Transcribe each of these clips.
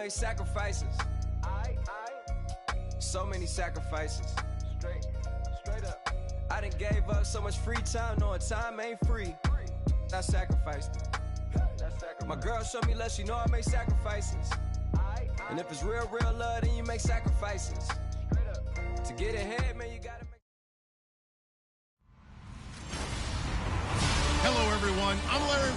made sacrifices. So many sacrifices. Straight up. I done gave up so much free time, knowing time ain't free. I sacrificed it. My girl showed me love, she know I make sacrifices. And if it's real love, then you make sacrifices. To get ahead, man, you gotta make. Hello, everyone. I'm Larry.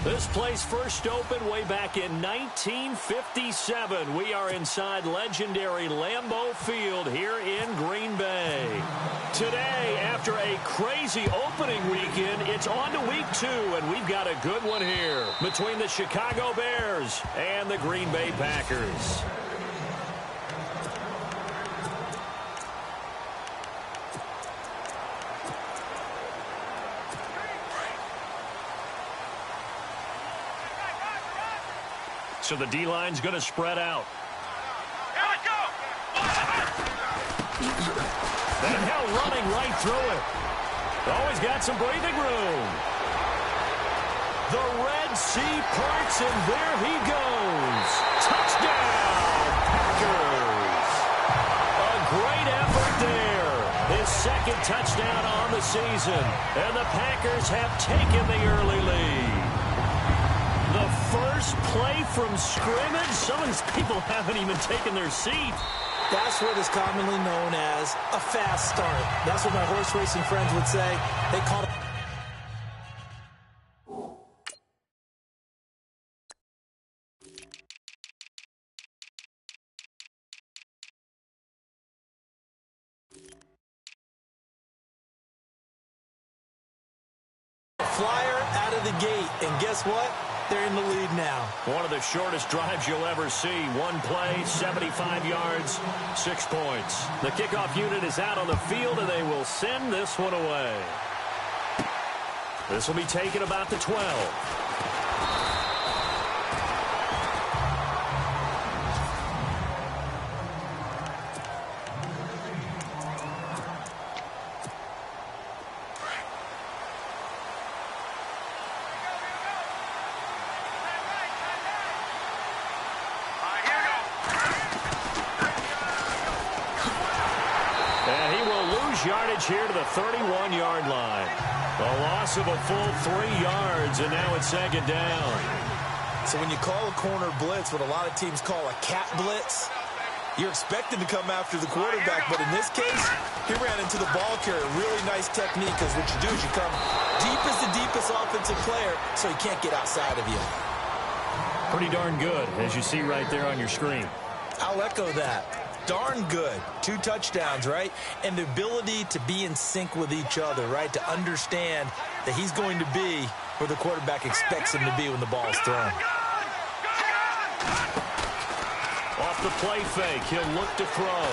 This place first opened way back in 1957. We are inside legendary Lambeau Field here in Green Bay. Today, after a crazy opening weekend, it's on to week 2, and we've got a good one here between the Chicago Bears and the Green Bay Packers. So the D-line's going to spread out. Here we go! And Hill running right through it. Always got some breathing room. The Red Sea parts, and there he goes. Touchdown, Packers. A great effort there. His second touchdown on the season. And the Packers have taken the early lead. The first play from scrimmage. Some of these people haven't even taken their seat. That's what is commonly known as a fast start. That's what my horse racing friends would say. They call it. Flyer out of the gate. And guess what? They're in the lead now. One of the shortest drives you'll ever see. One play, 75 yards, 6 points. The kickoff unit is out on the field, and they will send this one away. This will be taken about the 12. Yardage here to the 31-yard line. A loss of a full 3 yards, and now it's second down. So when you call a corner blitz, what a lot of teams call a cat blitz, you're expected to come after the quarterback, but in this case, he ran into the ball carrier. Really nice technique, because what you do is you come deep as the deepest offensive player, so he can't get outside of you. Pretty darn good, as you see right there on your screen. I'll echo that. Darn good. 2 touchdowns, right? And the ability to be in sync with each other, right? To understand that he's going to be where the quarterback expects him to be when the ball is thrown. Off the play fake, he'll look to throw.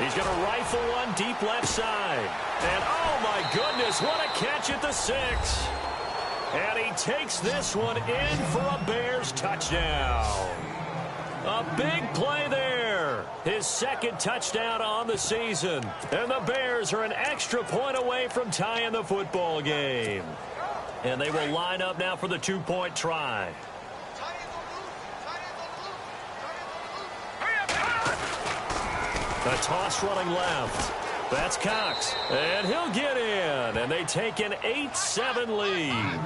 He's going to rifle one deep left side. And, oh, my goodness, what a catch at the 6. And he takes this one in for a Bears touchdown. A big play there. His second touchdown on the season. And the Bears are an extra point away from tying the football game. And they will line up now for the 2-point try. A toss running left. That's Cox. And he'll get in. And they take an 8-7 lead.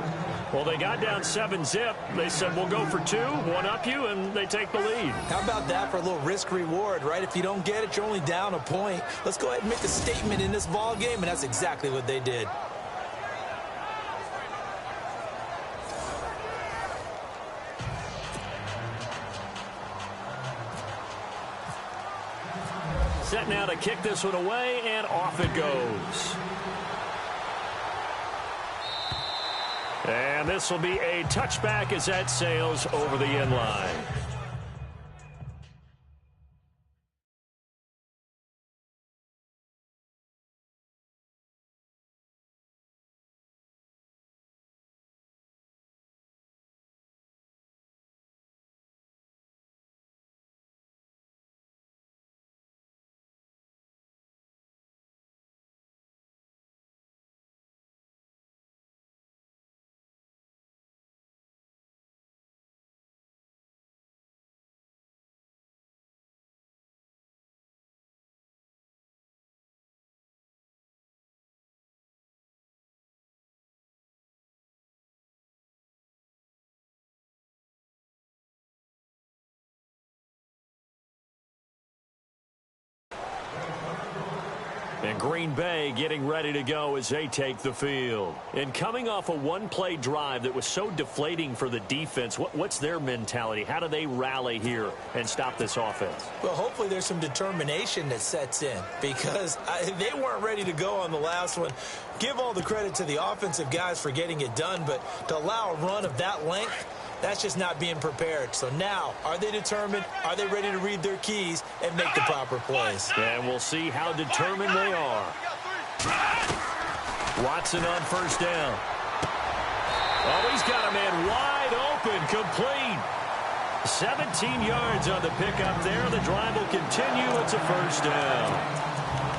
Well, they got down 7-zip. They said, we'll go for 2, one up you, and they take the lead. How about that for a little risk-reward, right? If you don't get it, you're only down a point. Let's go ahead and make a statement in this ball game, and that's exactly what they did. Set now to kick this one away, and off it goes. And this will be a touchback as that sails over the end line. And Green Bay getting ready to go as they take the field. And coming off a one-play drive that was so deflating for the defense, what's their mentality? How do they rally here and stop this offense? Well, hopefully there's some determination that sets in because they weren't ready to go on the last one. Give all the credit to the offensive guys for getting it done, but to allow a run of that length, that's just not being prepared. So now, are they determined? Are they ready to read their keys and make the proper plays? And we'll see how determined they are. Watson on first down. Oh, he's got a man wide open, complete. 17 yards on the pickup there. The drive will continue. It's a first down.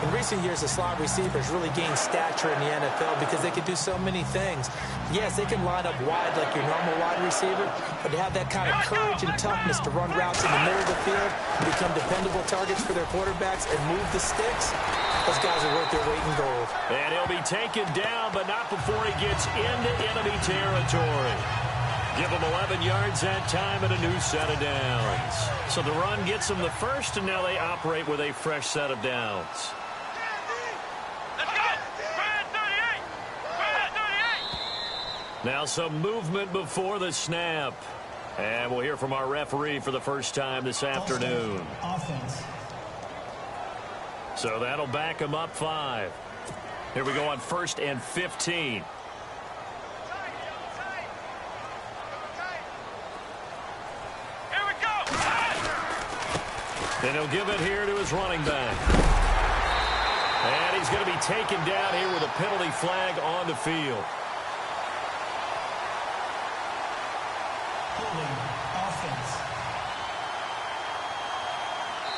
In recent years, the slot receivers really gained stature in the NFL because they can do so many things. Yes, they can line up wide like your normal wide receiver, but to have that kind of courage and toughness to run routes in the middle of the field and become dependable targets for their quarterbacks and move the sticks, those guys are worth their weight in gold. And he'll be taken down, but not before he gets into enemy territory. Give him 11 yards that time and a new set of downs. So the run gets them the first, and now they operate with a fresh set of downs. Now some movement before the snap. And we'll hear from our referee for the first time this afternoon. Offense. So that'll back him up 5. Here we go on 1st and 15. Here we go. Then he'll give it here to his running back. And he's going to be taken down here with a penalty flag on the field. Offense.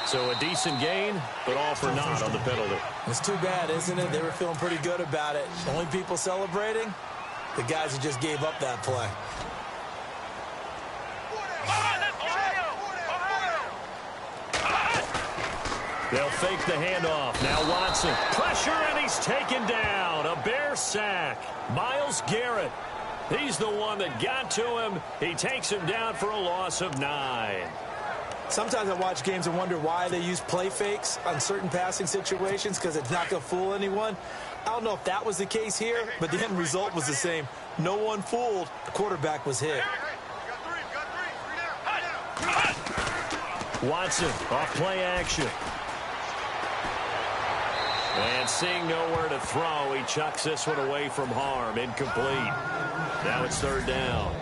So a decent gain, but all for naught on the penalty. It's too bad, isn't it? They were feeling pretty good about it. The only people celebrating, the guys who just gave up that play. They'll fake the handoff. Now Watson. Pressure, and he's taken down. A Bear sack. Myles Garrett. He's the one that got to him. He takes him down for a loss of 9. Sometimes I watch games and wonder why they use play fakes on certain passing situations because it's not going to fool anyone. I don't know if that was the case here, but the end result was the same. No one fooled. The quarterback was hit. Watson off play action. And seeing nowhere to throw, he chucks this one away from harm. Incomplete. Now it's 3rd down.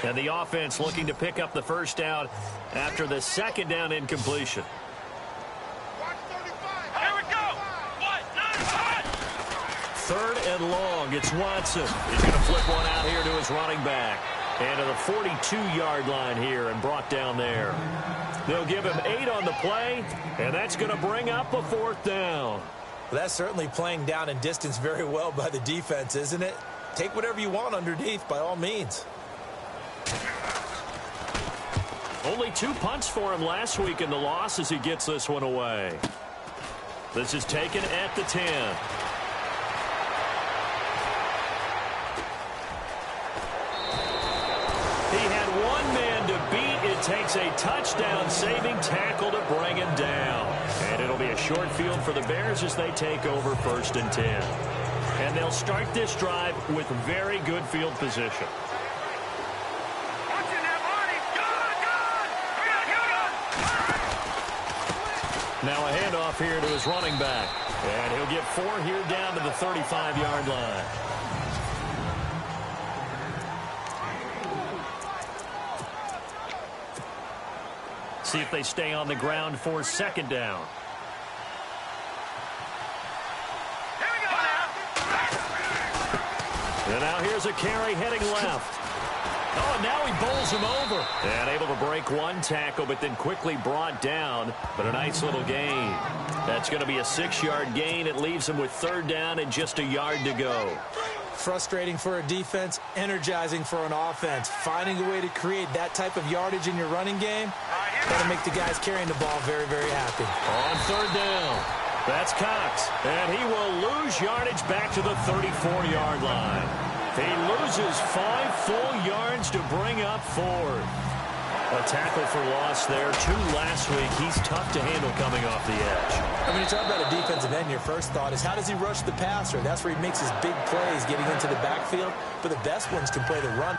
And the offense looking to pick up the first down after the 2nd down incompletion. Here we go. 3rd and long. It's Watson. He's going to flip one out here to his running back. And to the 42-yard line here and brought down there. They'll give him 8 on the play, and that's going to bring up a 4th down. Well, that's certainly playing down in distance very well by the defense, isn't it? Take whatever you want underneath, by all means. Only 2 punts for him last week in the loss as he gets this one away. This is taken at the 10. He had one man to beat. It takes a touchdown-saving tackle to bring him down. And it'll be a short field for the Bears as they take over 1st and 10. And they'll start this drive with very good field position. Now a handoff here to his running back. And he'll get 4 here down to the 35-yard line. See if they stay on the ground for 2nd down. Here we go now. And now here's a carry heading left. Oh, and now he bowls him over. And able to break one tackle, but then quickly brought down. But a nice little gain. That's going to be a 6-yard gain. It leaves him with 3rd down and just a yard to go. Frustrating for a defense, energizing for an offense. Finding a way to create that type of yardage in your running game, that'll make the guys carrying the ball very, very happy. On 3rd down, that's Cox. And he will lose yardage back to the 34-yard line. He loses 5 full yards to bring up 4th. A tackle for loss there. 2 last week. He's tough to handle coming off the edge. When you talk about a defensive end, your first thought is how does he rush the passer? That's where he makes his big plays getting into the backfield. But the best ones can play the run.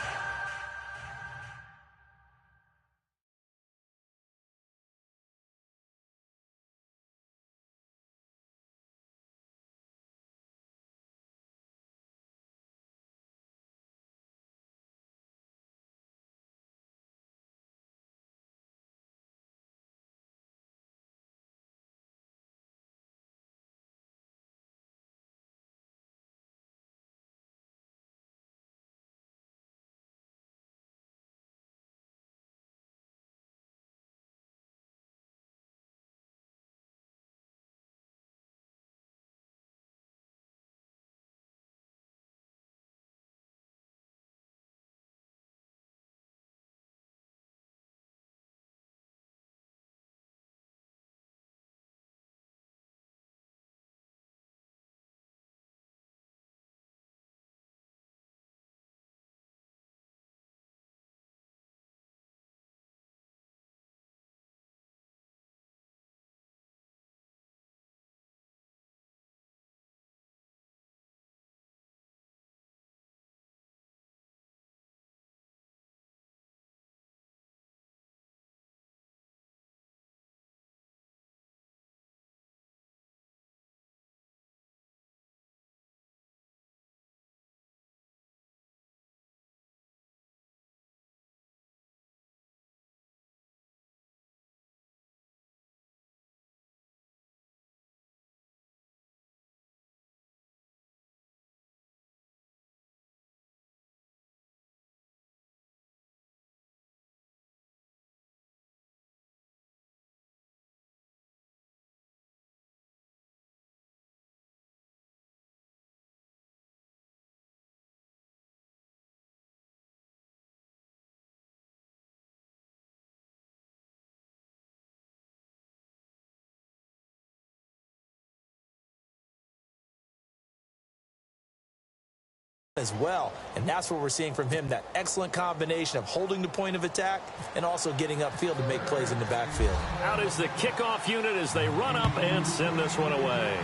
As well, and that's what we're seeing from him, that excellent combination of holding the point of attack and also getting upfield to make plays in the backfield. Out is the kickoff unit as they run up and send this one away.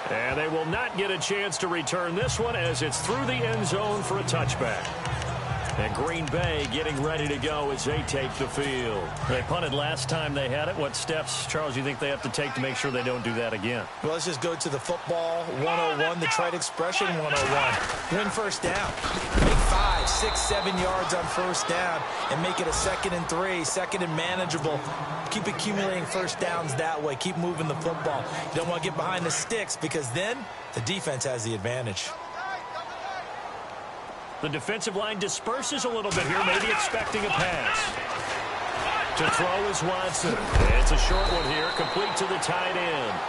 And they will not get a chance to return this one as it's through the end zone for a touchback. And Green Bay getting ready to go as they take the field. They punted last time they had it. What steps, Charles, you think they have to take to make sure they don't do that again? Well, let's just go to the football 101, the trite expression 101. Win first down. Make 5, 6, 7 yards on first down and make it a 2nd and 3, 2nd and manageable. Keep accumulating first downs that way. Keep moving the football. You don't want to get behind the sticks because then the defense has the advantage. The defensive line disperses a little bit here, maybe expecting a pass. To throw is Watson. It's a short one here, complete to the tight end.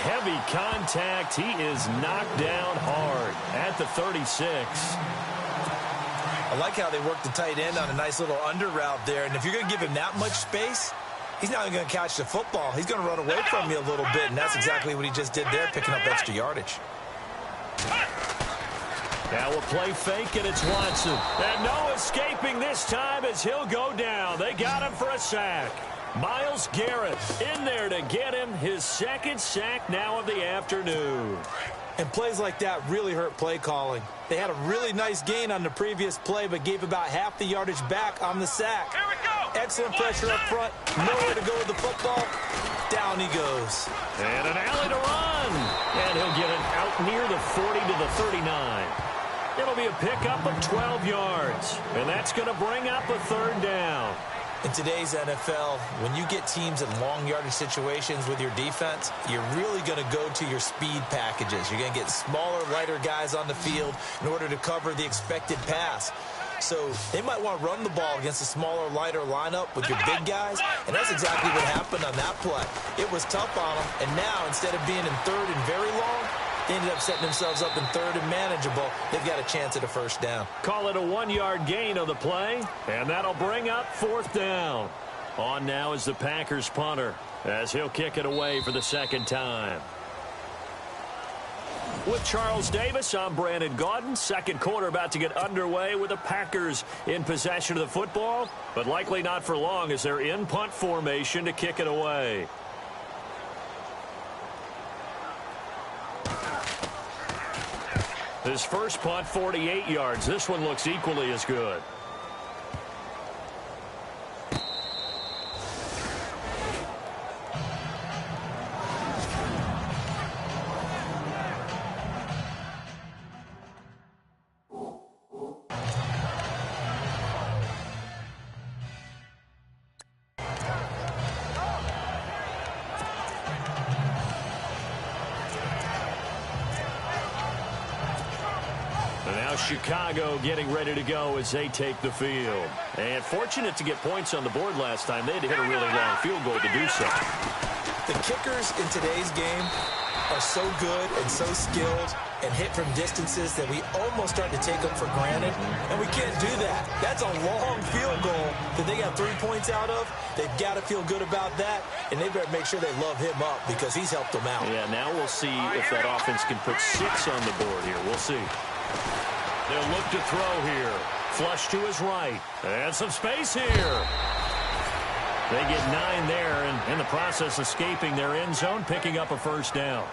heavy contact. He is knocked down hard at the 36. I like how they work the tight end on a nice little under route there. And if you're going to give him that much space, he's not even going to catch the football. He's going to run away from you a little bit, and that's exactly what he just did there, picking up extra yardage. Now we'll play fake, and it's Watson. And no escaping this time as he'll go down. They got him for a sack. Myles Garrett in there to get him his second sack now of the afternoon. And plays like that really hurt play calling. They had a really nice gain on the previous play, but gave about half the yardage back on the sack. Here we go. Excellent pressure up front. Nowhere to go with the football. Down he goes. And an alley to run. And he'll get it out near the 40 to the 39. It'll be a pickup of 12 yards. And that's going to bring up a third down. In today's NFL, when you get teams in long yardage situations with your defense, you're really going to go to your speed packages. You're going to get smaller, lighter guys on the field in order to cover the expected pass. So they might want to run the ball against a smaller, lighter lineup with your big guys, and that's exactly what happened on that play. It was tough on them, and now instead of being in third and very long, they ended up setting themselves up in third and manageable. They've got a chance at a first down. Call it a 1-yard gain on the play, and that'll bring up fourth down. On now is the Packers punter as he'll kick it away for the second time. With Charles Davis, I'm Brandon Gaudin. Second quarter about to get underway with the Packers in possession of the football, but likely not for long as they're in punt formation to kick it away. His first punt, 48 yards. This one looks equally as good. Chicago getting ready to go as they take the field. And fortunate to get points on the board last time. They had to hit a really long field goal to do so. The kickers in today's game are so good and so skilled and hit from distances that we almost start to take them for granted, and we can't do that. That's a long field goal that they got 3 points out of. They've got to feel good about that, and they better make sure they love him up because he's helped them out. Yeah, now we'll see if that offense can put 6 on the board here. We'll see. They'll look to throw here. Flush to his right. And some space here. They get 9 there, and in the process escaping their end zone, picking up a first down.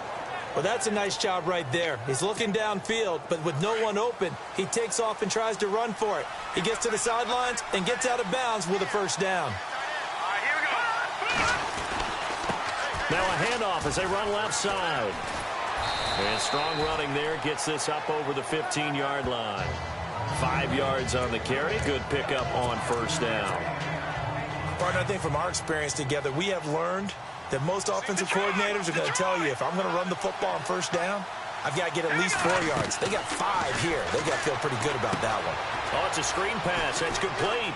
Well, that's a nice job right there. He's looking downfield, but with no one open, he takes off and tries to run for it. He gets to the sidelines and gets out of bounds with a first down. All right, here we go. Now a handoff as they run left side. And strong running there gets this up over the 15-yard line. 5 yards on the carry. Good pickup on first down. Partner, I think from our experience together, we have learned that most offensive coordinators are going to tell you, if I'm going to run the football on first down, I've got to get at least 4 yards. They got 5 here. They got to feel pretty good about that one. Oh, it's a screen pass. That's complete.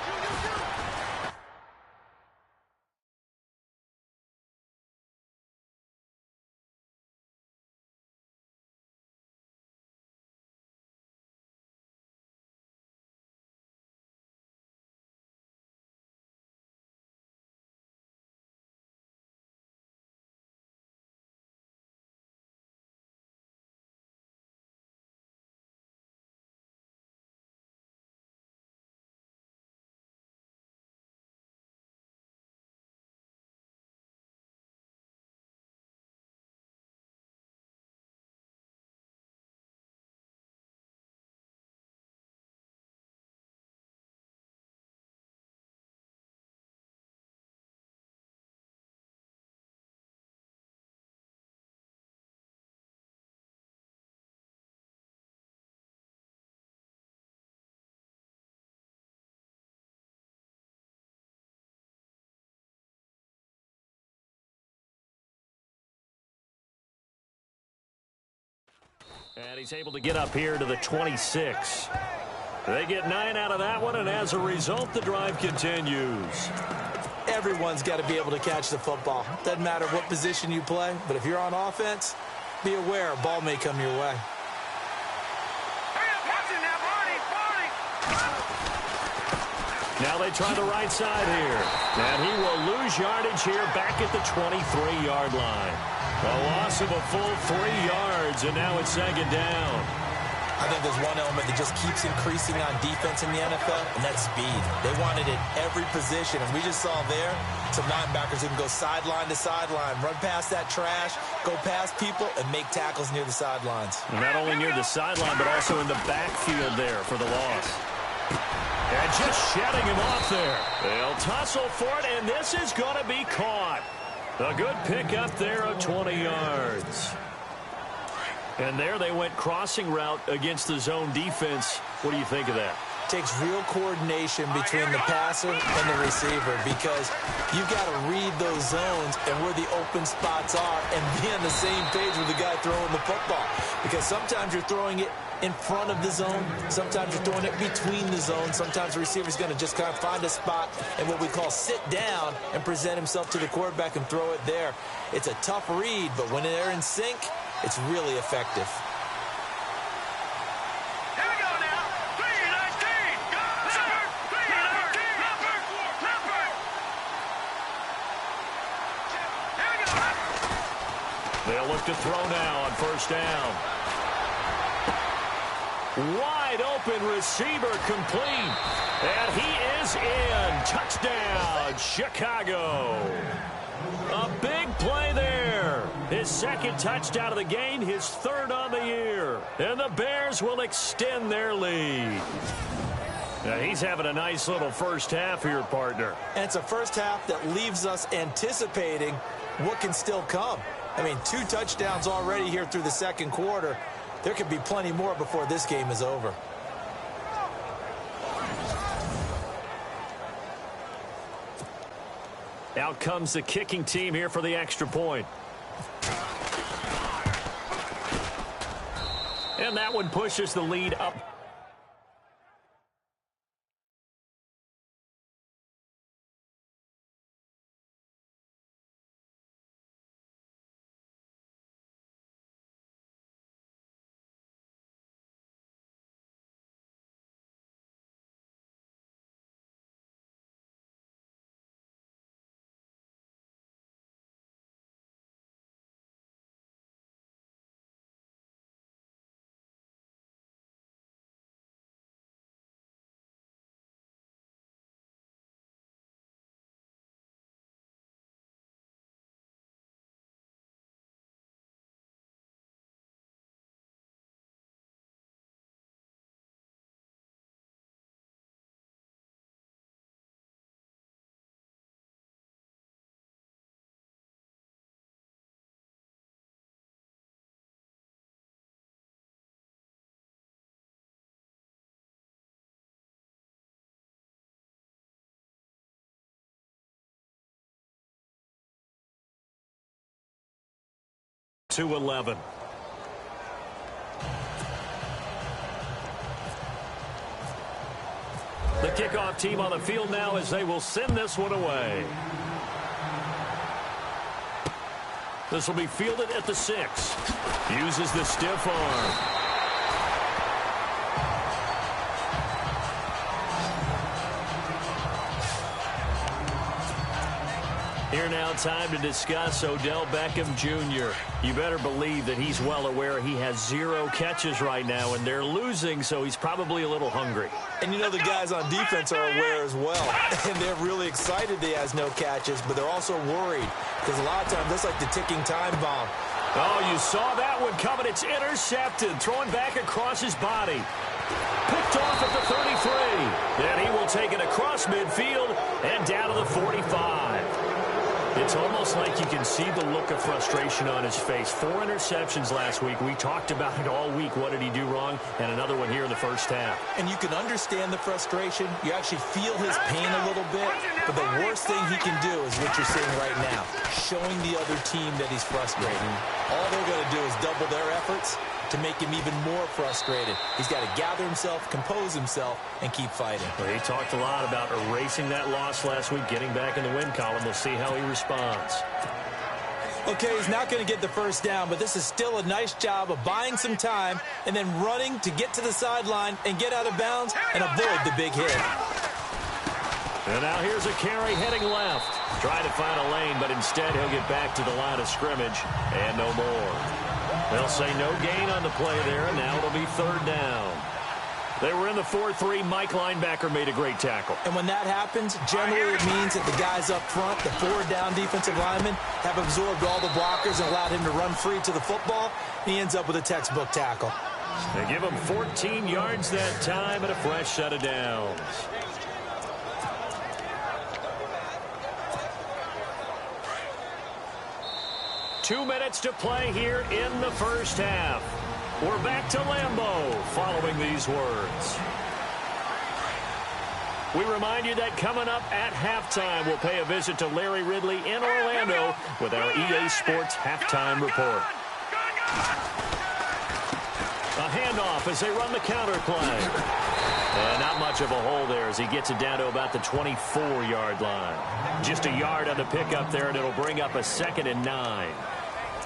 And he's able to get up here to the 26. They get 9 out of that one, and as a result, the drive continues. Everyone's got to be able to catch the football. Doesn't matter what position you play, but if you're on offense, be aware a ball may come your way. Now they try the right side here. And he will lose yardage here back at the 23-yard line. A loss of a full 3 yards, and now it's second down. I think there's one element that just keeps increasing on defense in the NFL, and that's speed. They want it at every position, and we just saw there some linebackers who can go sideline to sideline, run past that trash, go past people, and make tackles near the sidelines. And not only near the sideline, but also in the backfield there for the loss. And just shedding him off there. They'll tussle for it, and this is going to be caught. A good pickup there of 20 yards. And there they went crossing route against the zone defense. What do you think of that? Takes real coordination between the passer and the receiver because you've got to read those zones and where the open spots are and be on the same page with the guy throwing the football. Because sometimes you're throwing it in front of the zone. Sometimes you're throwing it between the zones. Sometimes the receiver's going to just kind of find a spot and what we call sit down and present himself to the quarterback and throw it there. It's a tough read, but when they're in sync, it's really effective. Here we go now. 3-19. Go. 3-19. Number. Here we go. They'll look to throw now on first down. Wide open receiver complete. And he is in. Touchdown, Chicago. A big play there. His second touchdown of the game, his third on the year. And the Bears will extend their lead. Now he's having a nice little first half here, partner. And it's a first half that leaves us anticipating what can still come. I mean, 2 touchdowns already here through the second quarter. There could be plenty more before this game is over. Out comes the kicking team here for the extra point. And that one pushes the lead up. To 11. The kickoff team on the field now as they will send this one away. This will be fielded at the 6. Uses the stiff arm. Here now, time to discuss Odell Beckham Jr. You better believe that he's well aware he has 0 catches right now, and they're losing, so he's probably a little hungry. And you know the guys on defense are aware as well. And they're really excited that he has no catches, but they're also worried because a lot of times that's like the ticking time bomb. Oh, you saw that one coming. It's intercepted, throwing back across his body. Picked off at the 33. Then he will take it across midfield and down to the 45. It's almost like you can see the look of frustration on his face. 4 interceptions last week. We talked about it all week. What did he do wrong? And another one here in the first half. And you can understand the frustration. You actually feel his pain a little bit. But the worst thing he can do is what you're seeing right now, showing the other team that he's frustrated. All they're going to do is double their efforts to make him even more frustrated. He's got to gather himself, compose himself, and keep fighting. Well, he talked a lot about erasing that loss last week, getting back in the win column. We'll see how he responds. Okay, he's not going to get the first down, but this is still a nice job of buying some time and then running to get to the sideline and get out of bounds and avoid the big hit. And now here's a carry heading left. Trying to find a lane, but instead he'll get back to the line of scrimmage and no more. They'll say no gain on the play there, and now it'll be third down. They were in the 4-3. Mike linebacker made a great tackle. And when that happens, generally it means that the guys up front, the forward down defensive linemen, have absorbed all the blockers and allowed him to run free to the football. He ends up with a textbook tackle. They give him 14 yards that time and a fresh set of downs. Two minutes to play here in the first half. We're back to Lambeau following these words. We remind you that coming up at halftime, we'll pay a visit to Larry Ridley in Orlando with our EA Sports halftime report. A handoff as they run the counter play. And not much of a hole there as he gets it down to about the 24-yard line. Just a yard on the pickup there, and it'll bring up a 2nd and 9.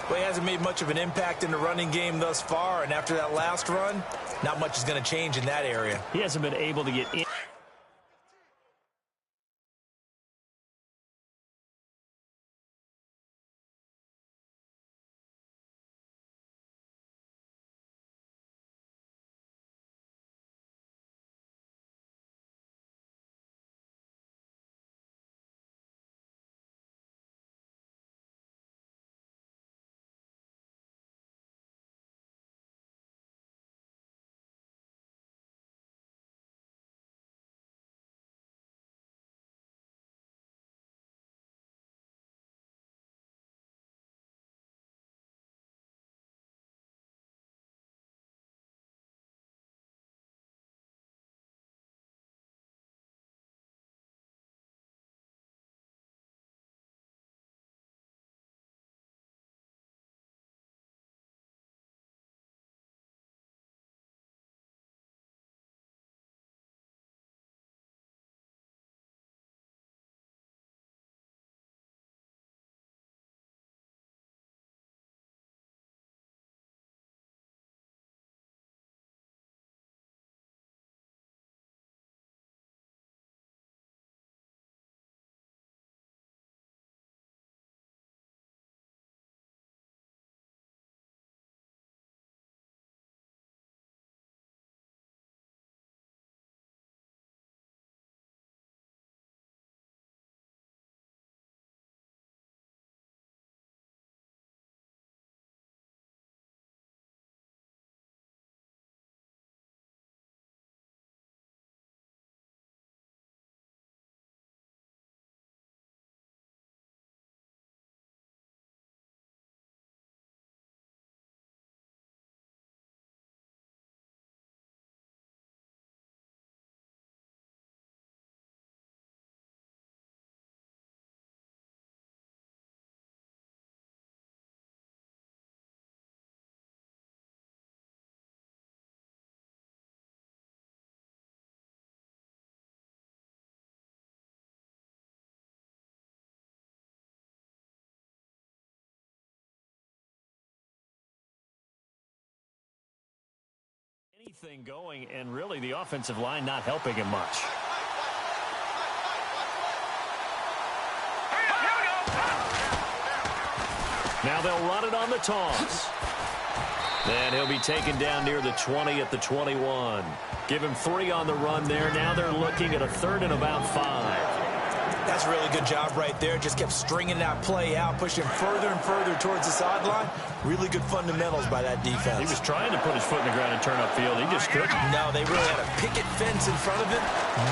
Well, he hasn't made much of an impact in the running game thus far, and after that last run, not much is going to change in that area. He hasn't been able to get in. Anything going, and really the offensive line not helping him much. Now they'll run it on the toss. And he'll be taken down near the 20 at the 21. Give him 3 on the run there. Now they're looking at a 3rd and about 5. That's a really good job right there. Just kept stringing that play out, pushing further and further towards the sideline. Really good fundamentals by that defense. He was trying to put his foot in the ground and turn upfield. He just couldn't. No, they really had a picket fence in front of him.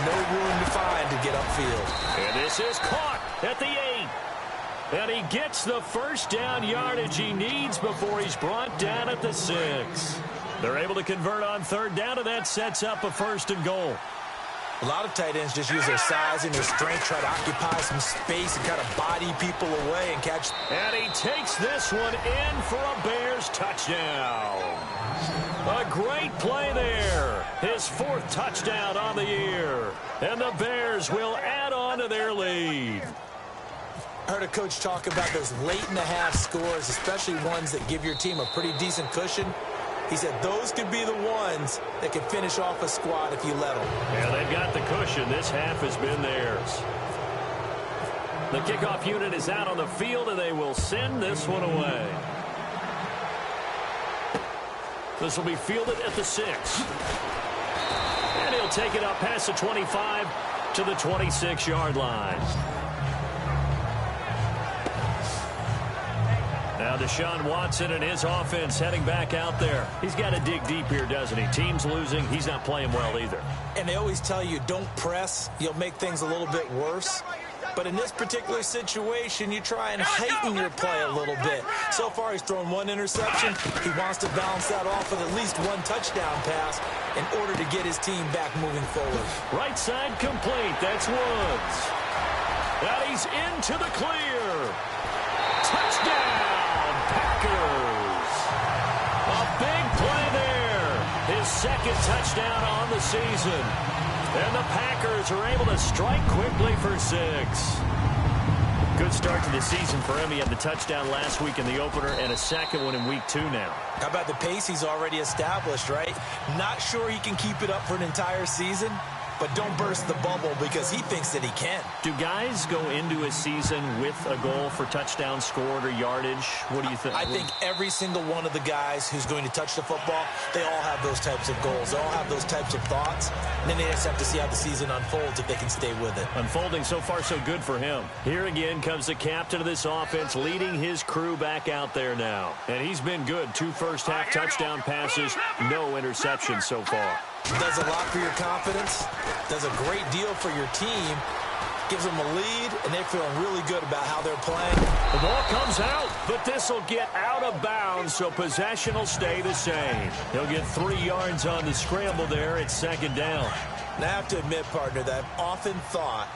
No room to find to get upfield. And this is caught at the 8. And he gets the first down yardage he needs before he's brought down at the 6. They're able to convert on 3rd down, and that sets up a 1st and goal. A lot of tight ends just use their size and their strength, try to occupy some space and kind of body people away and catch. And he takes this one in for a Bears touchdown. A great play there. His 4th touchdown on the year. And the Bears will add on to their lead. I heard a coach talk about those late-in-the-half scores, especially ones that give your team a pretty decent cushion. He said those could be the ones that can finish off a squad if you let them. Yeah, they've got the cushion. This half has been theirs. The kickoff unit is out on the field, and they will send this one away. This will be fielded at the 6. And he'll take it up past the 25 to the 26-yard line. Now Deshaun Watson and his offense heading back out there. He's got to dig deep here, doesn't he? Team's losing. He's not playing well either. And they always tell you, don't press. You'll make things a little bit worse. But in this particular situation, you try and heighten your play a little bit. So far, he's thrown 1 interception. He wants to balance that off with at least 1 touchdown pass in order to get his team back moving forward. Right side complete. That's Woods. And he's into the clear. Touchdown, Packers. A big play there. His 2nd touchdown on the season. And the Packers are able to strike quickly for 6. Good start to the season for him. He had the touchdown last week in the opener and a 2nd one in week 2 now. How about the pace he's already established, right? Not sure he can keep it up for an entire season, but don't burst the bubble because he thinks that he can. Do guys go into a season with a goal for touchdown scored or yardage? What do you think? I think every single one of the guys who's going to touch the football, they all have those types of goals. They all have those types of thoughts. And then they just have to see how the season unfolds if they can stay with it. Unfolding so far so good for him. Here again comes the captain of this offense leading his crew back out there now. And he's been good. 2 first-half touchdown passes, no interceptions so far. Does a lot for your confidence, does a great deal for your team, gives them a lead, and they're feeling really good about how they're playing. The ball comes out, but this will get out of bounds, so possession will stay the same. He'll get 3 yards on the scramble there. It's 2nd down. And I have to admit, partner, that I've often thought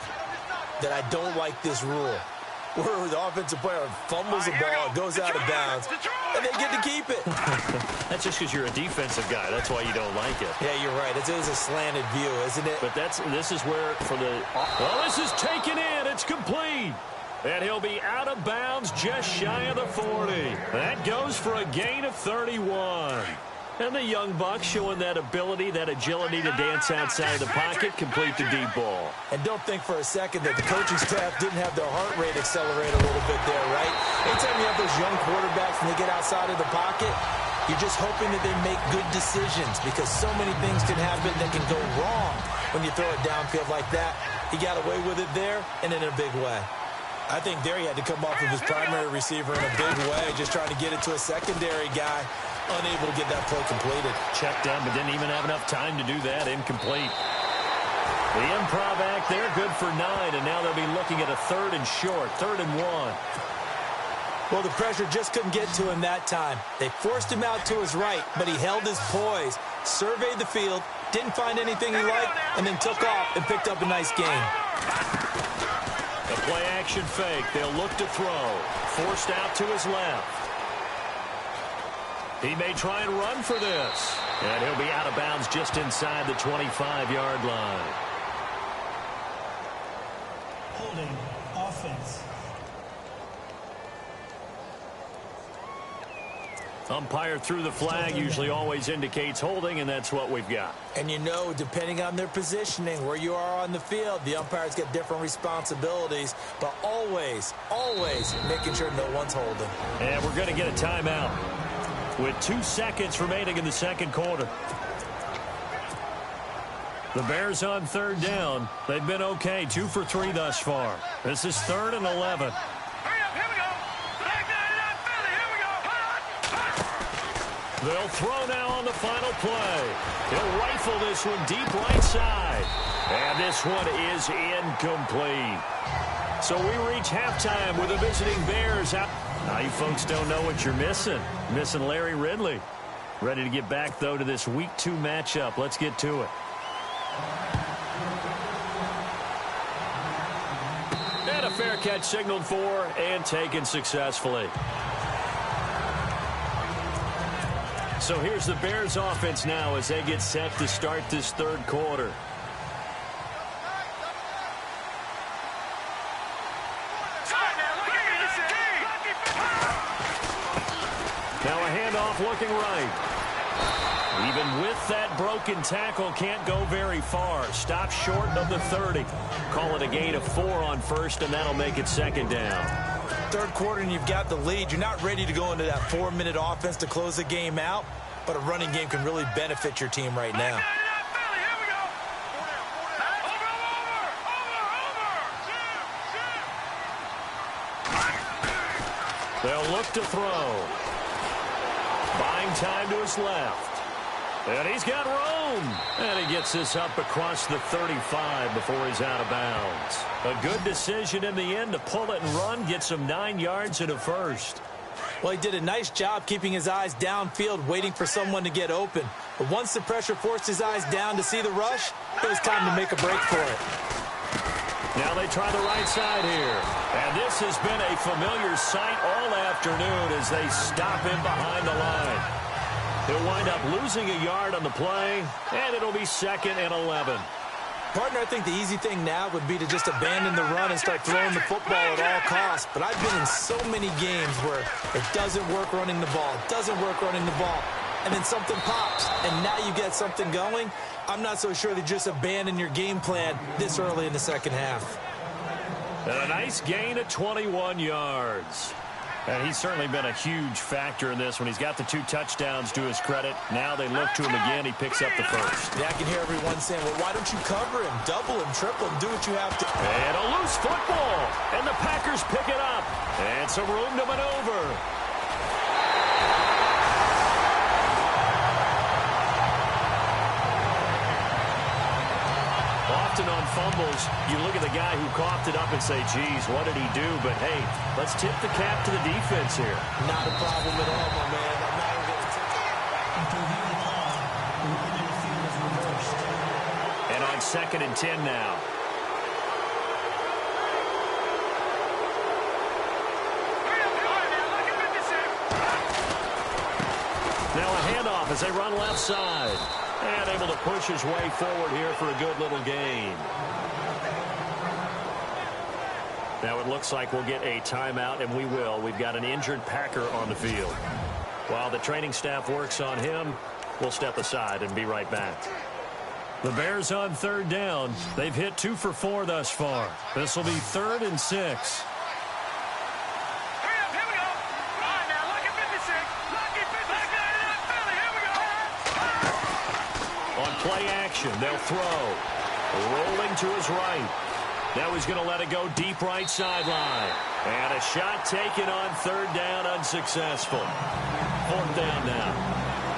that I don't like this rule, where the offensive player fumbles the ball, goes out of bounds, and they get to keep it. That's just because you're a defensive guy. That's why you don't like it. Yeah, you're right. It is a slanted view, isn't it? But this is where for the... Well, this is taken in. It's complete. And he'll be out of bounds just shy of the 40. That goes for a gain of 31. And the young buck showing that ability, that agility to dance outside of the pocket, complete the deep ball. And don't think for a second that the coaching staff didn't have their heart rate accelerate a little bit there, right? Anytime you have those young quarterbacks and they get outside of the pocket, you're just hoping that they make good decisions because so many things can happen that can go wrong when you throw it downfield like that. He got away with it there and in a big way. I think there he had to come off of his primary receiver in a big way, just trying to get it to a secondary guy. Unable to get that play completed. Checked down, but didn't even have enough time to do that. Incomplete. The improv act there, good for 9, and now they'll be looking at a 3rd and short, 3rd and 1. Well, the pressure just couldn't get to him that time. They forced him out to his right, but he held his poise, surveyed the field, didn't find anything he liked, and then took off and picked up a nice gain. The play-action fake. They'll look to throw. Forced out to his left. He may try and run for this. And he'll be out of bounds just inside the 25-yard line. Holding offense. Umpire threw the flag, usually always indicates holding, and that's what we've got. And you know, depending on their positioning, where you are on the field, the umpires get different responsibilities, but always, always making sure no one's holding. And we're going to get a timeout with 2 seconds remaining in the 2nd quarter. The Bears on 3rd down. They've been okay, 2 for 3 thus far. This is 3rd and 11. They'll throw now on the final play. He'll rifle this one deep right side. And this one is incomplete. So we reach halftime with the visiting Bears out. Now you folks don't know what you're missing. Missing Larry Ridley. Ready to get back, though, to this Week 2 matchup. Let's get to it. And a fair catch signaled for and taken successfully. So here's the Bears offense now as they get set to start this third quarter. Now a handoff looking right. Even with that broken tackle, can't go very far. Stop short of the 30. Call it a gain of 4 on first, and that'll make it second down. Third quarter and you've got the lead. You're not ready to go into that 4-minute offense to close the game out, but a running game can really benefit your team right now. They'll look to throw. Buying time to his left. And he's got room. And he gets this up across the 35 before he's out of bounds. A good decision in the end to pull it and run. Gets him 9 yards and a first. Well, he did a nice job keeping his eyes downfield, waiting for someone to get open. But once the pressure forced his eyes down to see the rush, it was time to make a break for it. Now they try the right side here. And this has been a familiar sight all afternoon as they stop him behind the line. He'll wind up losing a yard on the play, and it'll be 2nd and 11. Partner, I think the easy thing now would be to just abandon the run and start throwing the football at all costs. But I've been in so many games where it doesn't work running the ball, and then something pops, and now you get something going. I'm not so sure to just abandon your game plan this early in the second half. And a nice gain of 21 yards. And he's certainly been a huge factor in this when he's got the 2 touchdowns to his credit. Now they look to him again. He picks up the first. Yeah, I can hear everyone saying, well, why don't you cover him, double him, triple him, do what you have to. And a loose football. And the Packers pick it up. And some room to maneuver. Often on fumbles, you look at the guy who coughed it up and say, geez, what did he do? But, hey, let's tip the cap to the defense here. Not a problem at all, my man. I'm not even going to tip it. After the call, the line of field is reversed. And on 2nd and 10 now. Now a handoff as they run left side. And able to push his way forward here for a good little gain. Now it looks like we'll get a timeout, and we will. We've got an injured Packer on the field. While the training staff works on him, we'll step aside and be right back. The Bears on 3rd down. They've hit 2 for 4 thus far. This will be 3rd and 6. Play action. They'll throw. Rolling to his right. Now he's going to let it go deep right sideline. And a shot taken on 3rd down, unsuccessful. 4th down now.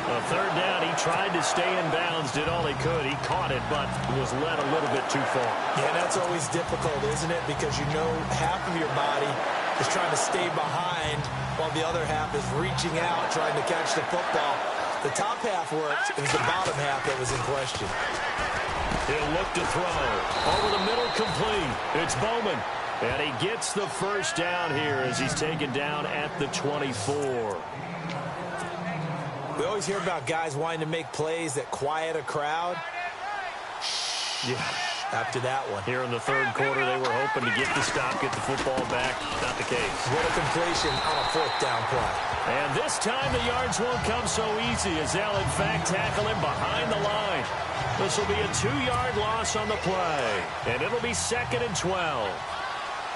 On 3rd down, he tried to stay in bounds, did all he could. He caught it, but was led a little bit too far. Yeah, that's always difficult, isn't it? Because you know half of your body is trying to stay behind while the other half is reaching out, trying to catch the football. The top half worked. It was the bottom half that was in question. He'll look to throw. Over the middle, complete. It's Bowman. And he gets the first down here as he's taken down at the 24. We always hear about guys wanting to make plays that quiet a crowd. Yeah. After that one. Here in the 3rd quarter, they were hoping to get the stop, get the football back. Not the case. What a completion on a 4th down play. And this time the yards won't come so easy as they'll, in fact, tackle him behind the line. This will be a 2-yard loss on the play. And it'll be 2nd and 12.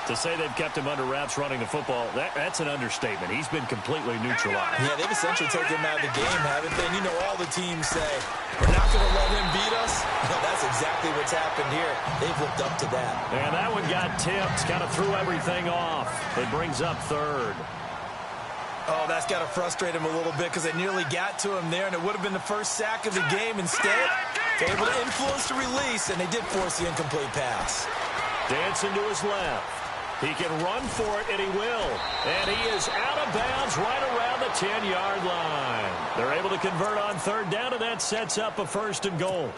To say they've kept him under wraps running the football, that's an understatement. He's been completely neutralized. Yeah, they've essentially taken him out of the game, haven't they? And you know all the teams say, we're not going to let him beat us. No, that's exactly what's happened here. They've lived up to that. And that one got tipped, kind of threw everything off. It brings up 3rd. Oh, that's got to frustrate him a little bit because they nearly got to him there, and it would have been the first sack of the game. Instead, they're able to influence the release, and they did force the incomplete pass. Dancing to his left. He can run for it, and he will. And he is out of bounds right around the 10-yard line. They're able to convert on 3rd down, and that sets up a 1st and goal.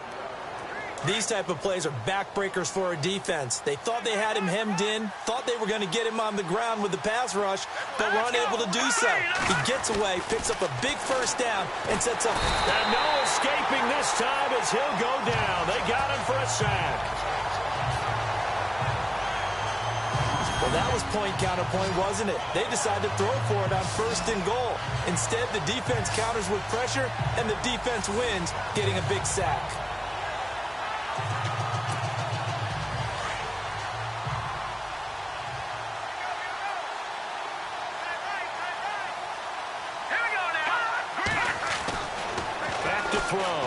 These type of plays are backbreakers for a defense. They thought they had him hemmed in, thought they were going to get him on the ground with the pass rush, but were unable to do so. He gets away, picks up a big first down, and sets up. And no escaping this time as he'll go down. They got him for a sack. Well, that was point-counterpoint, wasn't it? They decided to throw for it on 1st and goal. Instead, the defense counters with pressure, and the defense wins, getting a big sack. Back to throw.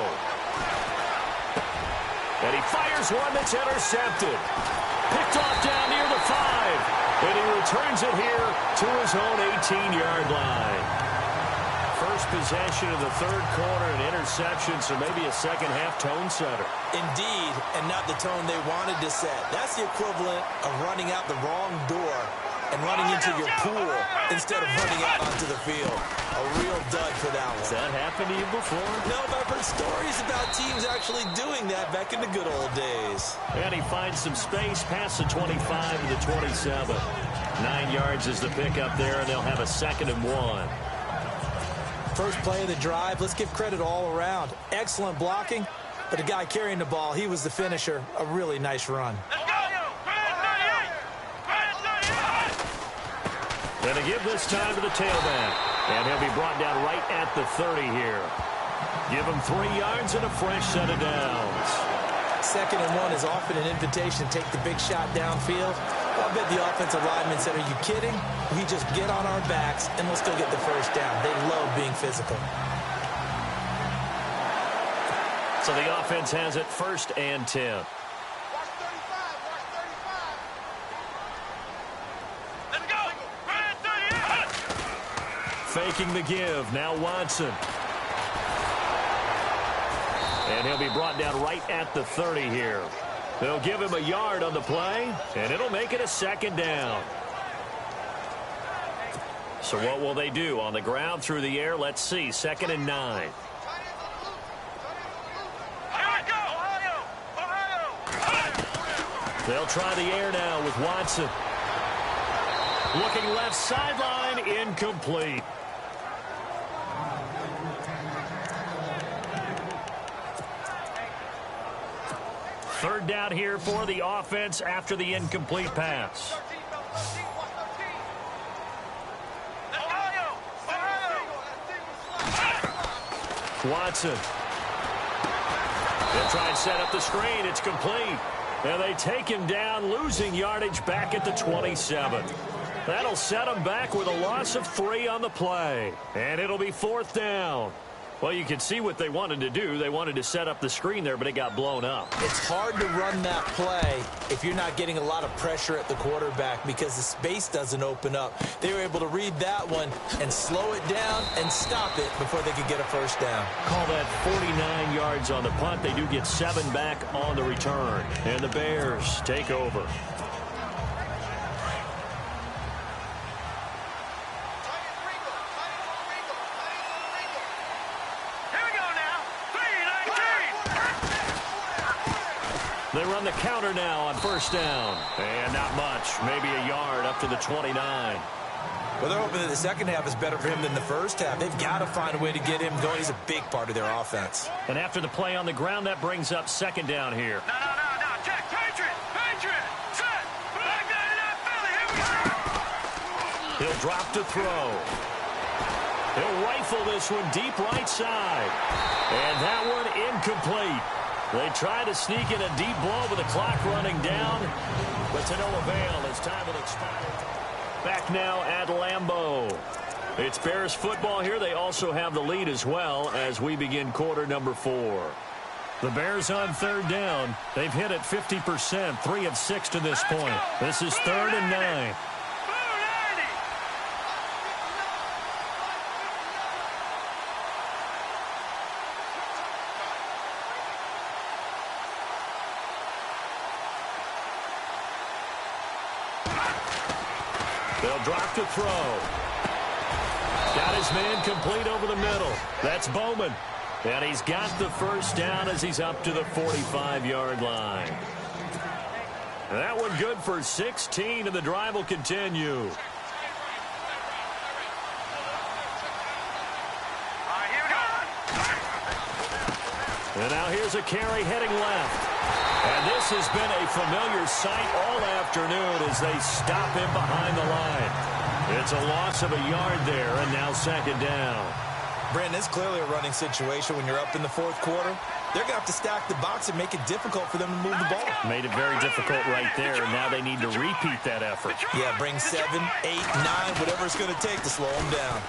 And he fires one that's intercepted. Picked off down near the 5. And he returns it here to his own 18-yard line. First possession of the 3rd quarter, an interception, so maybe a second-half tone setter. Indeed, and not the tone they wanted to set. That's the equivalent of running out the wrong door and running into your pool instead of running out onto the field. A real dud for that one. Has that happened to you before? No, but I've heard stories about teams actually doing that back in the good old days. And he finds some space past the 25 to the 27. 9 yards is the pickup there, and they'll have a 2nd and 1. First play of the drive, let's give credit all around. Excellent blocking, but the guy carrying the ball, he was the finisher. A really nice run. And to give this time to the tailback. And he'll be brought down right at the 30 here. Give him 3 yards and a fresh set of downs. 2nd and 1 is often an invitation to take the big shot downfield. Well, I bet the offensive lineman said, are you kidding? We just get on our backs and we'll still get the first down. They love being physical. So the offense has it 1st and 10. Faking the give. Now Watson. And he'll be brought down right at the 30 here. They'll give him a yard on the play, and it'll make it a 2nd down. So what will they do? On the ground, through the air, let's see. 2nd and 9. They'll try the air now with Watson. Looking left sideline, incomplete. Third down here for the offense after the incomplete pass. Watson. They'll try and set up the screen. It's complete. And they take him down, losing yardage back at the 27. That'll set him back with a loss of 3 on the play. And it'll be 4th down. Well, you can see what they wanted to do. They wanted to set up the screen there, but it got blown up. It's hard to run that play if you're not getting a lot of pressure at the quarterback because the space doesn't open up. They were able to read that one and slow it down and stop it before they could get a first down. Call that 49 yards on the punt. They do get 7 back on the return. And the Bears take over. They run the counter now on 1st down. And not much. Maybe a yard up to the 29. Well, they're hoping that the second half is better for him than the first half. They've got to find a way to get him going. He's a big part of their offense. And after the play on the ground, that brings up 2nd down here. No. Check. Patriot. Set. Back down to that Philly. Here we go. He'll drop to throw. He'll rifle this one deep right side. And that one incomplete. They try to sneak in a deep blow with the clock running down, but to no avail as time will expire. Back now at Lambeau. It's Bears football here. They also have the lead as well as we begin quarter number 4. The Bears on 3rd down. They've hit it 50%, 3 of 6 to this point. This is 3rd and 9. They'll drop to throw. Got his man complete over the middle. That's Bowman. And he's got the first down as he's up to the 45-yard line. That one good for 16, and the drive will continue. And now here's a carry heading left. And this has been a familiar sight all afternoon as they stop him behind the line. It's a loss of a yard there, and now second down. Brandon, it's clearly a running situation when you're up in the fourth quarter. They're going to have to stack the box and make it difficult for them to move the ball. Made it very difficult right there, and now they need to repeat that effort. Yeah, bring 7, 8, 9, whatever it's going to take to slow them down.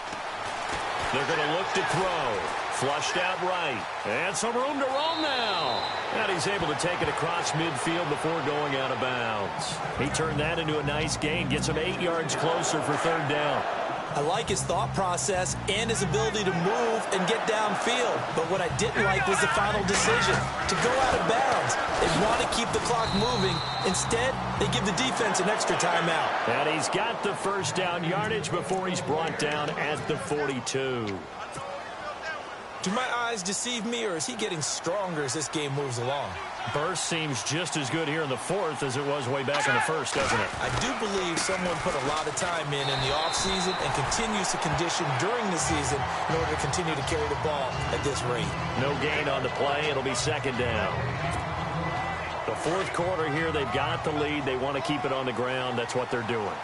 They're going to look to throw. Flushed out right. And some room to roam now. And he's able to take it across midfield before going out of bounds. He turned that into a nice gain. Gets him 8 yards closer for third down. I like his thought process and his ability to move and get downfield. But what I didn't like was the final decision, to go out of bounds. They want to keep the clock moving. Instead, they give the defense an extra timeout. And he's got the first down yardage before he's brought down at the 42. Do my eyes deceive me, or is he getting stronger as this game moves along? Burst seems just as good here in the fourth as it was way back in the first, doesn't it? I do believe someone put a lot of time in the offseason and continues to condition during the season in order to continue to carry the ball at this rate. No gain on the play. It'll be second down. The fourth quarter here, they've got the lead. They want to keep it on the ground. That's what they're doing.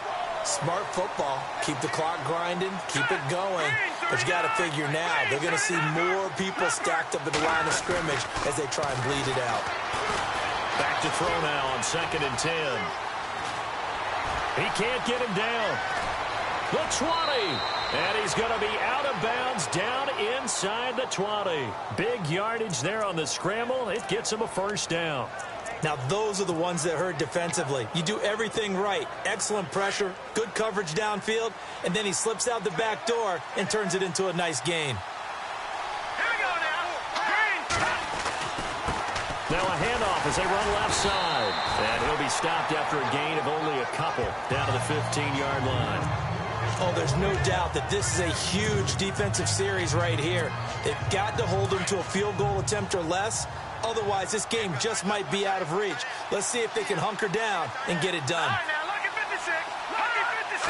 Smart football. Keep the clock grinding. Keep it going. But you got to figure now, they're going to see more people stacked up at the line of scrimmage as they try and bleed it out. Back to throw now on 2nd and 10. He can't get him down. The 20. And he's going to be out of bounds down inside the 20. Big yardage there on the scramble. It gets him a first down. Now, those are the ones that hurt defensively. You do everything right. Excellent pressure, good coverage downfield, and then he slips out the back door and turns it into a nice gain. Here we go now. Now a handoff as they run left side. And he'll be stopped after a gain of only a couple down to the 15-yard line. Oh, there's no doubt that this is a huge defensive series right here. They've got to hold him to a field goal attempt or less. Otherwise, this game just might be out of reach. Let's see if they can hunker down and get it done. All right, now look at 56. Look at 56.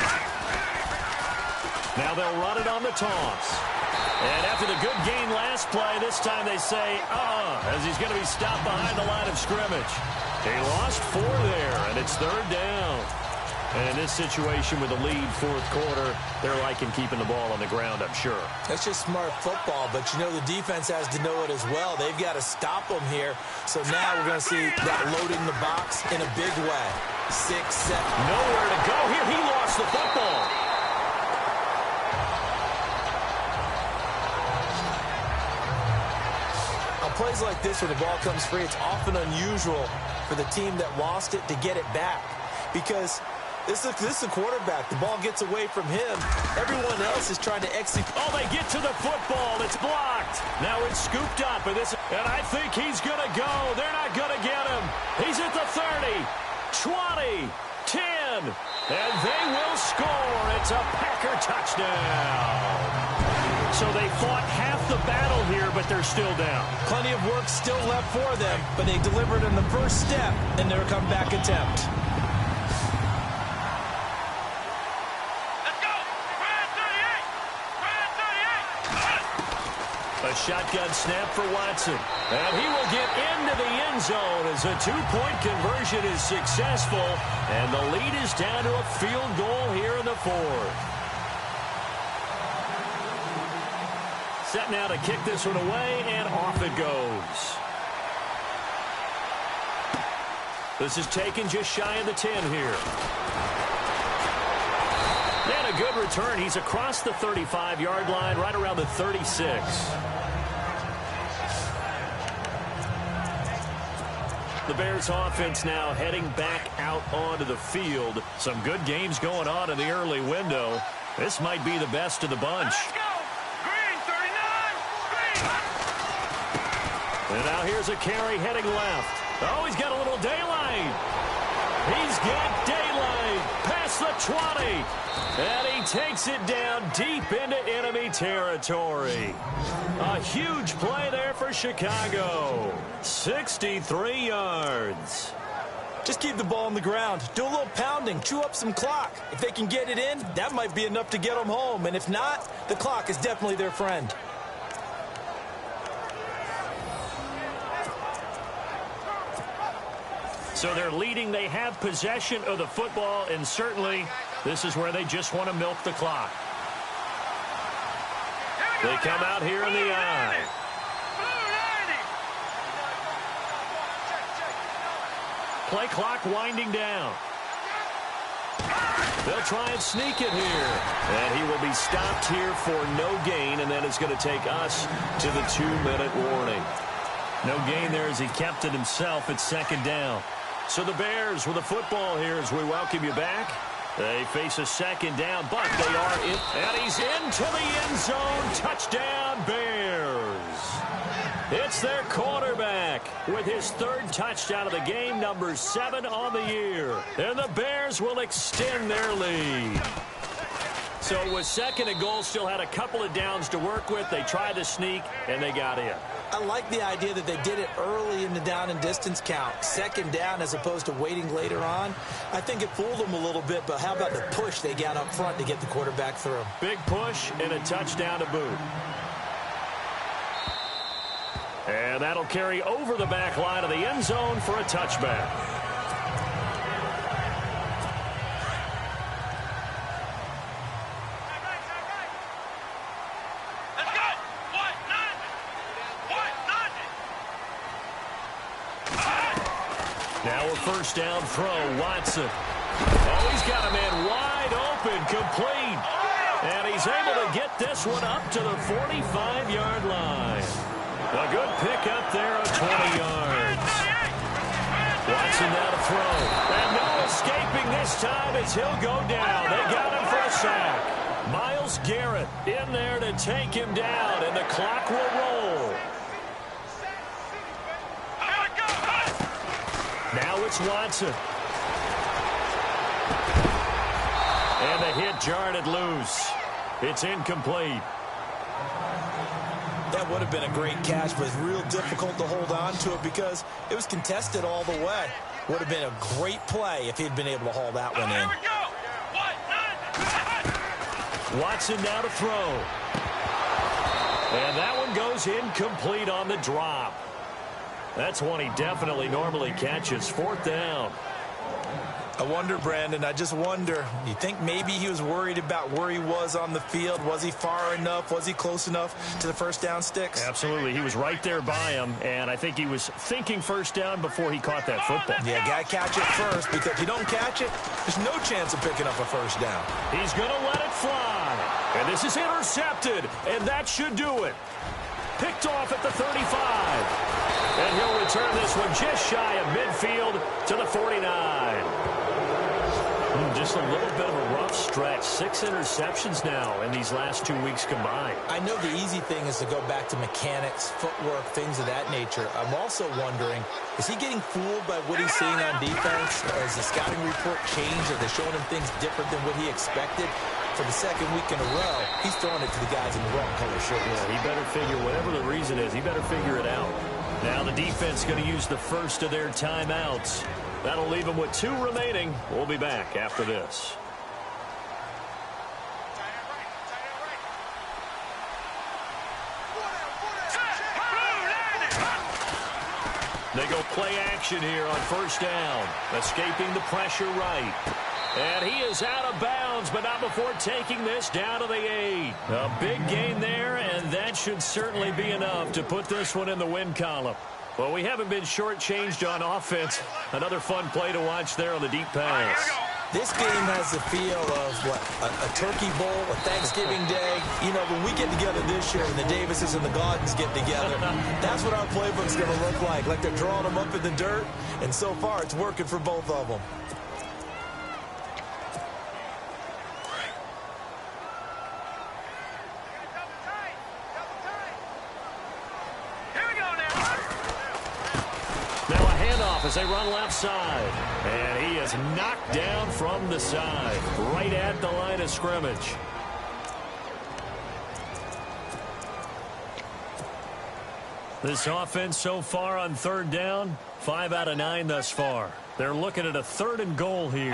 Now they'll run it on the toss. And after the good gain last play, this time they say, as he's going to be stopped behind the line of scrimmage. He lost 4 there, and it's third down. And in this situation with the lead fourth quarter, they're liking keeping the ball on the ground, I'm sure. That's just smart football, but you know the defense has to know it as well. They've got to stop them here. So now we're going to see that loading the box in a big way. 6, 7. Nowhere to go here. He lost the football. On plays like this where the ball comes free, it's often unusual for the team that lost it to get it back. Because this is a quarterback. The ball gets away from him. Everyone else is trying to execute. Oh, they get to the football. It's blocked. Now it's scooped up. And I think he's going to go. They're not going to get him. He's at the 30, 20, 10. And they will score. It's a Packer touchdown. So they fought half the battle here, but they're still down. Plenty of work still left for them, but they delivered in the first step in their comeback attempt. A shotgun snap for Watson. And he will get into the end zone as a 2-point conversion is successful. And the lead is down to a field goal here in the fourth. Set now to kick this one away, and off it goes. This is taken just shy of the 10 here. And a good return. He's across the 35-yard line, right around the 36. The Bears offense now heading back out onto the field. Some good games going on in the early window. This might be the best of the bunch. Let's go. Green, 39. Green. And now here's a carry heading left. Oh, he's got a little daylight. He's got daylight. Pass across the 20. And he takes it down deep into enemy territory. A huge play there for Chicago. 63 yards. Just keep the ball on the ground. Do a little pounding. Chew up some clock. If they can get it in, that might be enough to get them home. And if not, the clock is definitely their friend. So they're leading. They have possession of the football, and certainly this is where they just want to milk the clock. They come out here in the eye. Play clock winding down. They'll try and sneak it here. And he will be stopped here for no gain, and then it's going to take us to the 2-minute warning. No gain there as he kept it himself at second down. So the Bears with the football here as we welcome you back. They face a second down, but they are in, and he's into the end zone. Touchdown, Bears. It's their quarterback with his third touchdown of the game, number 7 on the year. And the Bears will extend their lead. So it was second and goal, still had a couple of downs to work with. They tried to sneak, and they got in. I like the idea that they did it early in the down and distance count. Second down as opposed to waiting later on. I think it fooled them a little bit, but how about the push they got up front to get the quarterback through? Big push and a touchdown to boot. And that'll carry over the back line of the end zone for a touchback. Now a first down throw, Watson. Oh, he's got a man wide open, complete. And he's able to get this one up to the 45-yard line. A good pickup there of 20 yards. Watson now to throw. And no escaping this time as he'll go down. They got him for a sack. Myles Garrett in there to take him down, and the clock will roll. Now it's Watson. And the hit jarred it loose. It's incomplete. That would have been a great catch, but it's real difficult to hold on to it because it was contested all the way. Would have been a great play if he'd been able to haul that one in. Watson now to throw. And that one goes incomplete on the drop. That's one he definitely normally catches. Fourth down. I wonder, Brandon, I just wonder, you think maybe he was worried about where he was on the field? Was he far enough? Was he close enough to the first down sticks? Absolutely. He was right there by him, and I think he was thinking first down before he caught that football. Yeah, got to catch it first, because if you don't catch it, there's no chance of picking up a first down. He's going to let it fly. And this is intercepted, and that should do it. Picked off at the 35. And he'll return this one just shy of midfield to the 49. Just a little bit of a rough stretch. 6 interceptions now in these last 2 weeks combined. I know the easy thing is to go back to mechanics, footwork, things of that nature. I'm also wondering, is he getting fooled by what he's seeing on defense? Has the scouting report changed? Are they showing him things different than what he expected? For the second week in a row, he's throwing it to the guys in the wrong color shirts. Yeah, he better figure, whatever the reason is, he better figure it out. Now the defense going to use the first of their timeouts. That'll leave them with 2 remaining. We'll be back after this. They go play action here on first down. Escaping the pressure right. And he is out of bounds, but not before taking this down to the 8. A big gain there, and that should certainly be enough to put this one in the win column. Well, we haven't been shortchanged on offense. Another fun play to watch there on the deep pass. This game has the feel of, what, a turkey bowl, a Thanksgiving day. You know, when we get together this year and the Davises and the Gaudens get together, that's what our playbook's going to look like they're drawing them up in the dirt. And so far, it's working for both of them. As they run left side. And he is is knocked down from the side, right at the line of scrimmage. This offense so far on third down, 5 out of 9 thus far. They're looking at a 3rd and goal here.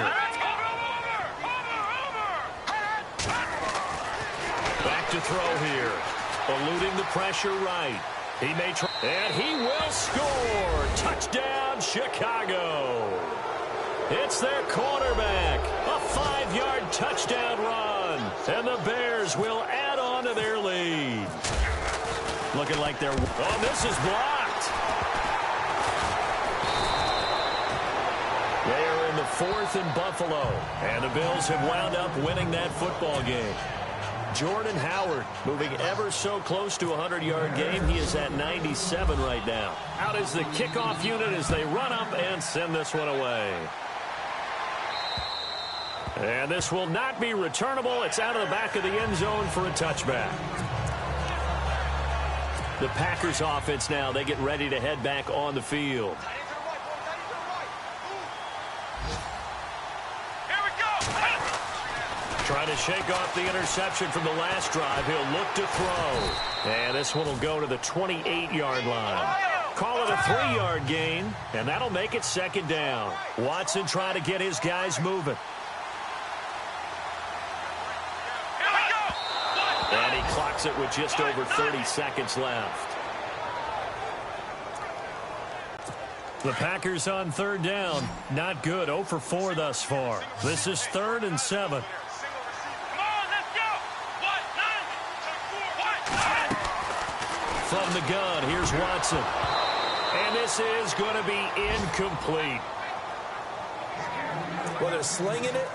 Back to throw here. Eluding the pressure right. He may try, and he will score. Touchdown, Chicago. It's their quarterback. A 5-yard touchdown run. And the Bears will add on to their lead. Looking like they're... Oh, this is blocked. They are in the 4th in Buffalo. And the Bills have wound up winning that football game. Jordan Howard moving ever so close to a 100-yard game. He is at 97 right now. Out is the kickoff unit as they run up and send this one away. And this will not be returnable. It's out of the back of the end zone for a touchback. The Packers offense now, they get ready to head back on the field. Trying to shake off the interception from the last drive. He'll look to throw. And this one will go to the 28-yard line. Call it a 3-yard gain, and that'll make it 2nd down. Watson trying to get his guys moving. And he clocks it with just over 30 seconds left. The Packers on 3rd down. Not good. 0 for 4 thus far. This is 3rd and 7. From the gun, here's Watson. And this is going to be incomplete. Well, they're slinging it.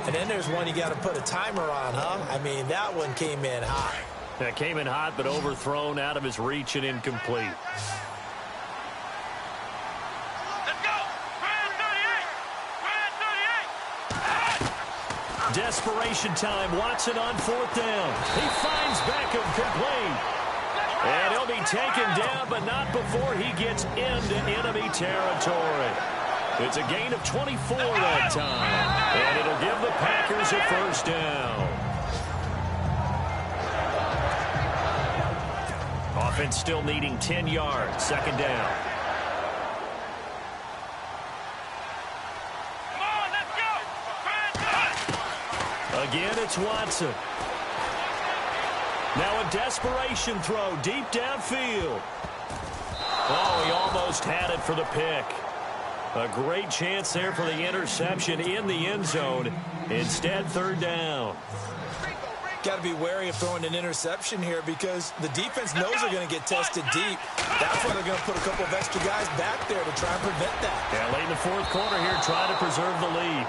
And then there's one you got to put a timer on, huh? I mean, that one came in hot. That came in hot, but overthrown, out of his reach and incomplete. Let's go! Brand 38! Desperation time. Watson on 4th down. He finds Beckham complete. And he'll be taken down, but not before he gets into enemy territory. It's a gain of 24 that time. And it'll give the Packers a 1st down. Offense still needing 10 yards. 2nd down. Come on, let's go! Again, it's Watson. Now a desperation throw deep downfield. Oh, he almost had it for the pick. A great chance there for the interception in the end zone. Instead, 3rd down. Got to be wary of throwing an interception here because the defense knows they're going to get tested deep. That's why they're going to put a couple of extra guys back there to try and prevent that. Yeah, late in the 4th quarter here, trying to preserve the lead.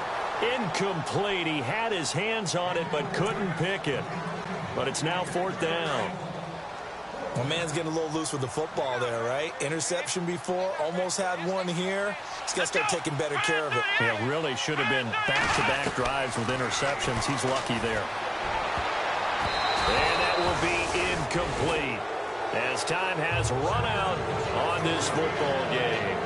Incomplete. He had his hands on it but couldn't pick it. But it's now 4th down. Well, man's getting a little loose with the football there, right? Interception before, almost had one here. He's got to start taking better care of it. Yeah, really should have been back-to-back drives with interceptions. He's lucky there. And that will be incomplete as time has run out on this football game.